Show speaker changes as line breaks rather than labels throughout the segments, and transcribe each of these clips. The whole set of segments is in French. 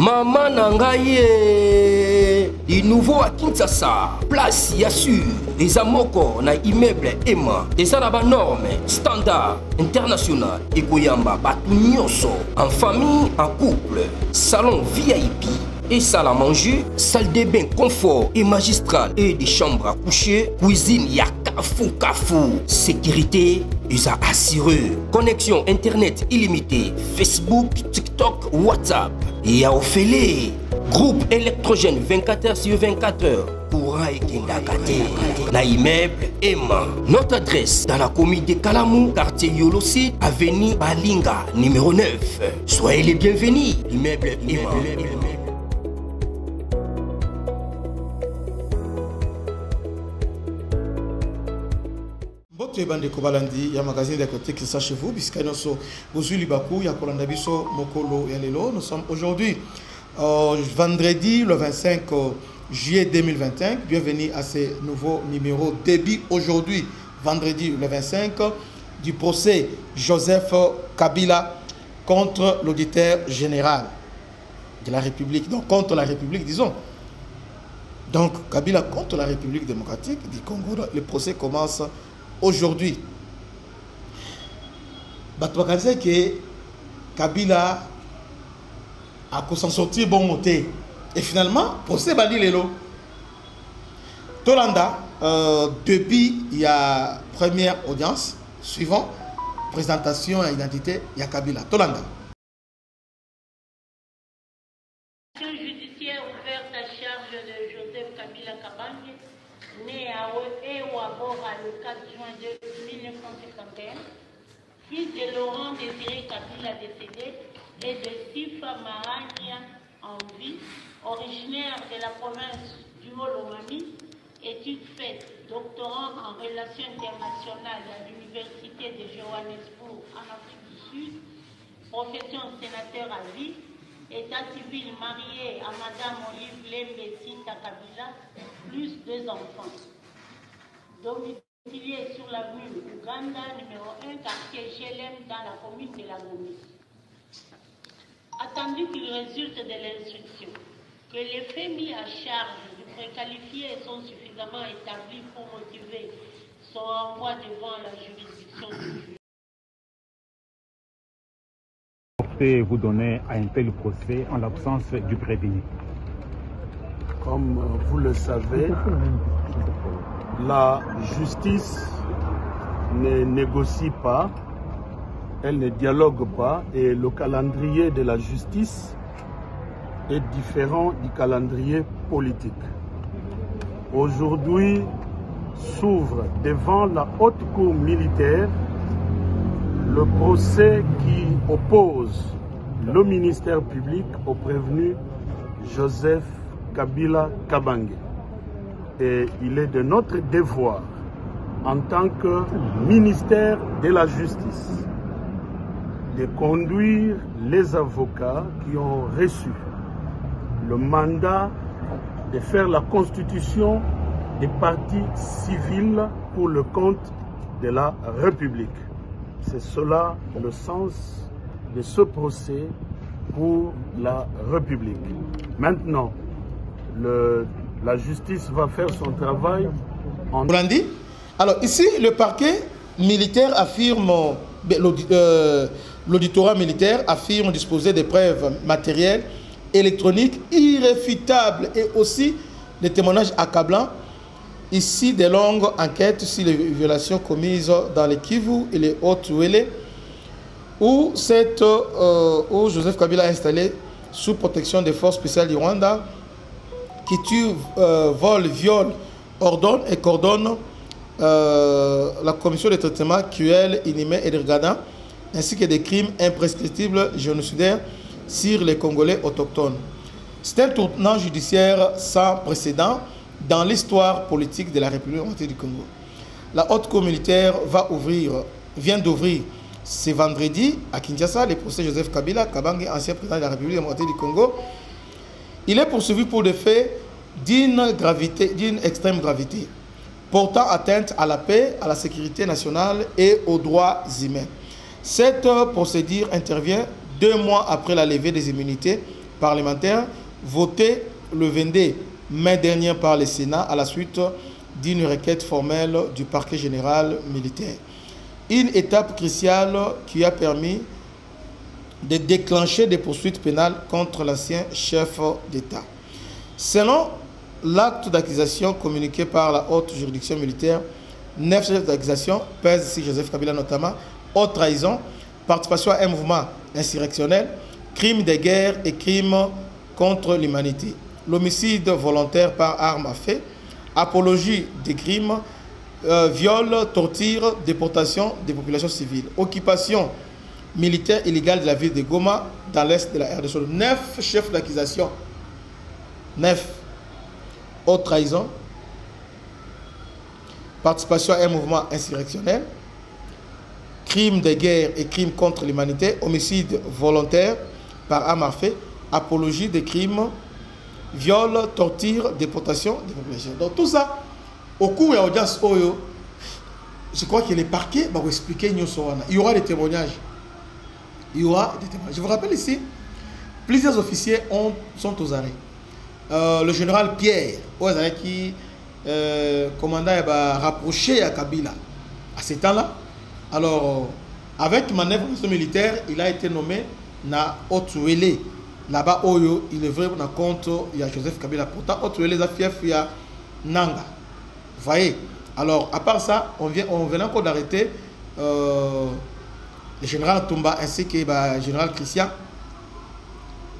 Maman Nangaye, du nouveau à Kinshasa, place Yassur, des amoko na immeuble Emma, des arabes normes, standard, international, et Goyamba, Batunyoso, en famille, en couple, salon VIP, et salle à manger, salle de bain confort et magistral, et des chambres à coucher, cuisine Kafou, sécurité, ils a assuré. Connexion internet illimitée, Facebook, TikTok, WhatsApp. Et à Ophélie, groupe électrogène 24h/24h. Pour Kindakate, na immeuble Emma. Notre adresse dans la commune de Kalamou, quartier Yolosi, avenue Balinga, numéro 9. Soyez les bienvenus, immeuble Emma.
Bote bande kobalandi ya magazine de côté qui sache vous puisque nous sommes Bozuli Bakou ya kolanda biso mokolo ya lelo. Nous sommes aujourd'hui vendredi le 25 juillet 2025. Bienvenue à ce nouveau numéro début aujourd'hui vendredi le 25 du procès Joseph Kabila contre l'auditeur général de la République, donc contre la République disons. Donc Kabila contre la République démocratique du Congo. Le procès commence aujourd'hui. Batouakazé que Kabila a s'en sortir bon côté. Et finalement, procès bali lelo. Tolanda, depuis il y a première audience, suivant, présentation et identité, il y a Kabila. Tolanda.
Judiciaire ouverte à charge de Joseph Kabila Kabange, né à Ouabora le 4 juin 1951, fils de Laurent Désiré Kabila décédé et de Sifa Mahania en vie, originaire de la province du Molomami, études faites, doctorant en relations internationales à l'université de Johannesburg en Afrique du Sud, profession sénateur à vie, état civil marié à Madame Olive Lembesita Kabila, plus 2 enfants. Domicilié sur l'avenue Ouganda, numéro 1, quartier GLM, dans la commune de la Gombe. Attendu qu'il résulte de l'instruction que les faits mis à charge du préqualifié sont suffisamment établis pour motiver son renvoi devant la juridiction du juge.
Vous donner à un tel procès en l'absence du prévenu?
Comme vous le savez, la justice ne négocie pas, elle ne dialogue pas et le calendrier de la justice est différent du calendrier politique. Aujourd'hui s'ouvre devant la haute cour militaire le procès qui oppose le ministère public au prévenu Joseph Kabila Kabange. Et il est de notre devoir, en tant que ministère de la Justice, de conduire les avocats qui ont reçu le mandat de faire la constitution des partis civils pour le compte de la République. C'est cela le sens de ce procès pour la République. Maintenant, la justice va faire son travail en...
Alors ici, le parquet militaire affirme, l'auditorat militaire affirme disposer des preuves matérielles, électroniques, irréfutables et aussi des témoignages accablants. Ici, des longues enquêtes sur les violations commises dans les Kivu et les Hautes-Ouélé, où Joseph Kabila a installé sous protection des forces spéciales du Rwanda, qui tue, vole, viole, ordonne et coordonne la commission de traitement cruel, inhumain et dégradant, ainsi que des crimes imprescriptibles génocidaires sur les Congolais autochtones. C'est un tournant judiciaire sans précédent dans l'histoire politique de la République démocratique du Congo. La haute cour militaire vient d'ouvrir ce vendredi à Kinshasa le procès Joseph Kabila Kabange, ancien président de la République démocratique du Congo. Il est poursuivi pour des faits d'une extrême gravité, portant atteinte à la paix, à la sécurité nationale et aux droits humains. Cette procédure intervient 2 mois après la levée des immunités parlementaire votée le 22 mai dernier par le Sénat à la suite d'une requête formelle du parquet général militaire. Une étape cruciale qui a permis de déclencher des poursuites pénales contre l'ancien chef d'État. Selon l'acte d'accusation communiqué par la haute juridiction militaire, 9 chefs d'accusation pèsent ici Joseph Kabila notamment, haute trahison, participation à un mouvement insurrectionnel, crimes de guerre et crimes contre l'humanité, l'homicide volontaire par arme à feu, apologie des crimes, viol, torture, déportation des populations civiles, occupation militaire illégale de la ville de Goma dans l'est de la RDC. 9 chefs d'accusation, 9 haute trahison, participation à un mouvement insurrectionnel, crimes de guerre et crimes contre l'humanité, homicide volontaire par arme à feu, apologie des crimes, viol, torture, déportation des populations. Donc tout ça, au cours de l'audience Oyo, je crois que les parquets vont expliquer. Il y aura des témoignages. Il y aura des témoignages. Je vous rappelle ici, plusieurs officiers sont aux arrêts. Le général Pierre, qui commandant rapproché à Kabila à ce temps-là. Alors, avec manœuvre militaire, il a été nommé na Otuele. Là-bas, il est vrai dans compte, il y a Joseph Kabila. Pourtant, Otuele a fief, il y a Nanga. Vous voyez? Alors, à part ça, on vient encore d'arrêter le général Tomba ainsi que le général Christian,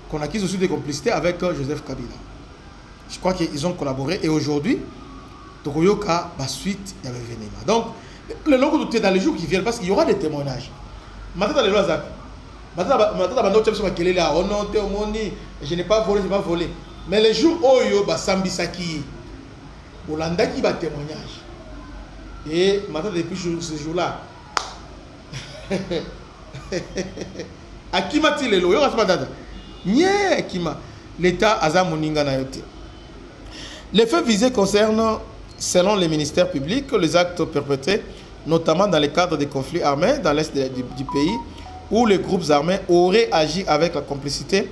qu'on accuse aussi de complicité avec Joseph Kabila. Je crois qu'ils ont collaboré et aujourd'hui, Tokoyoka, suite, il y avait venu. Donc, le logo de dans les jours qui viennent, parce qu'il y aura des témoignages. Maintenant, les lois je n'ai pas volé, je n'ai pas volé. Mais les jours où Sambisaki, Olanda qui va témoignage. Et maintenant, depuis ce jour-là, Akima Tilelo, l'État Azamuninga Nayote. Les faits visés concernent, selon les ministères publics, les actes perpétrés, notamment dans le cadre des conflits armés dans l'est du pays, où les groupes armés auraient agi avec la complicité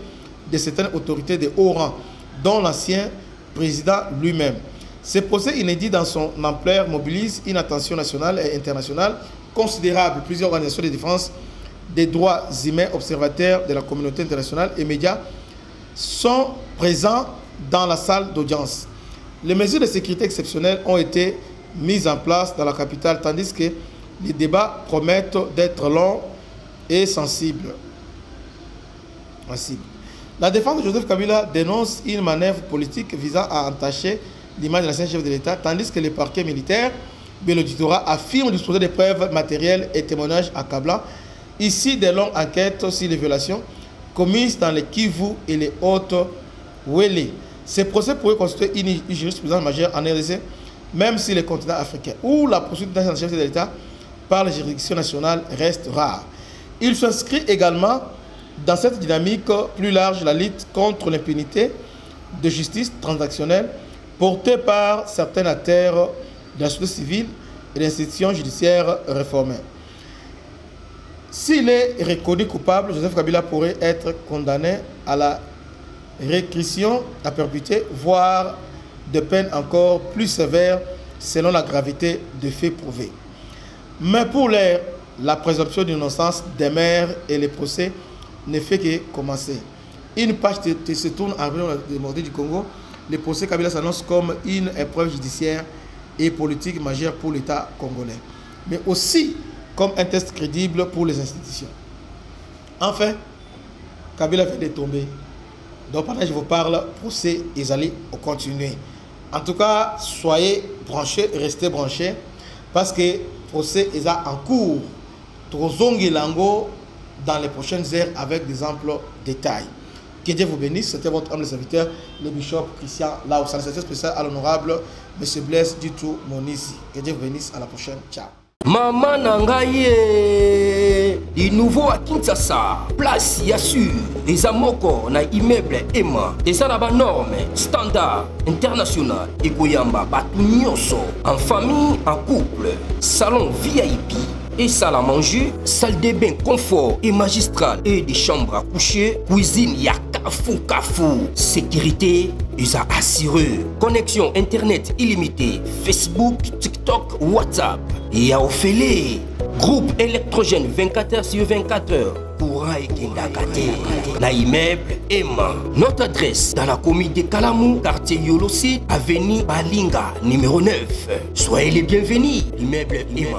de certaines autorités de haut rang, dont l'ancien président lui-même. Ce procès inédit dans son ampleur mobilise une attention nationale et internationale considérable. Plusieurs organisations de défense des droits humains, observateurs de la communauté internationale et médias sont présents dans la salle d'audience. Les mesures de sécurité exceptionnelles ont été mises en place dans la capitale, tandis que les débats promettent d'être longs et sensibles. La défense de Joseph Kabila dénonce une manœuvre politique visant à entacher l'image de l'ancien chef de l'État, tandis que les parquets militaires de l'auditorat affirment disposer des preuves matérielles et témoignages accablant. Ici, des longues enquêtes sur les violations commises dans les Kivu et les Hautes-Wele. Ces procès pourraient constituer une jurisprudence majeure en RDC, même si le continent africain, où la poursuite d'un chef de l'État par les juridictions nationales reste rare. Il s'inscrit également dans cette dynamique plus large, la lutte contre l'impunité de justice transactionnelle portée par certains acteurs de la société civile et des institutions judiciaires réformées. S'il est reconnu coupable, Joseph Kabila pourrait être condamné à la réclusion à perpétuité, voire de peines encore plus sévères selon la gravité des faits prouvés. Mais pour l'air, la présomption d'innocence demeure et le procès ne fait que commencer. Une page se tourne en venant de Mordi du Congo. Le procès Kabila s'annonce comme une épreuve judiciaire et politique majeure pour l'État congolais, mais aussi comme un test crédible pour les institutions. Enfin, Kabila vient de tomber. Donc pendant que je vous parle, procès est allé continuer. En tout cas, soyez branchés, restez branchés, parce que le procès est en cours. Trozongi Lango dans les prochaines heures avec des amples détails. Que Dieu vous bénisse. C'était votre humble serviteur, le bishop Christian Lao. Salutation spéciale à l'honorable M. Blaise Dutou Monisi. Que Dieu vous bénisse. À la prochaine. Ciao.
Maman Nangaye, du nouveau à Kinshasa, place Yassur, des amoko na immeuble Emma, des arabes normes, standard, international, et Goyamba, Batu Nyonso, en famille, en couple, salon VIP, et salle à manger, salle de bain confort et magistrale et des chambres à coucher, cuisine ya kafou. Sécurité, ils a assuré. Connexion internet illimitée, Facebook, TikTok, WhatsApp. Et à Ophélie, groupe électrogène 24h/24h. Courant et Kindakate. Na immeuble Emma. Notre adresse dans la commune de Kalamou, quartier Yolosid, avenue Balinga, numéro 9. Soyez les bienvenus. Immeuble Emma.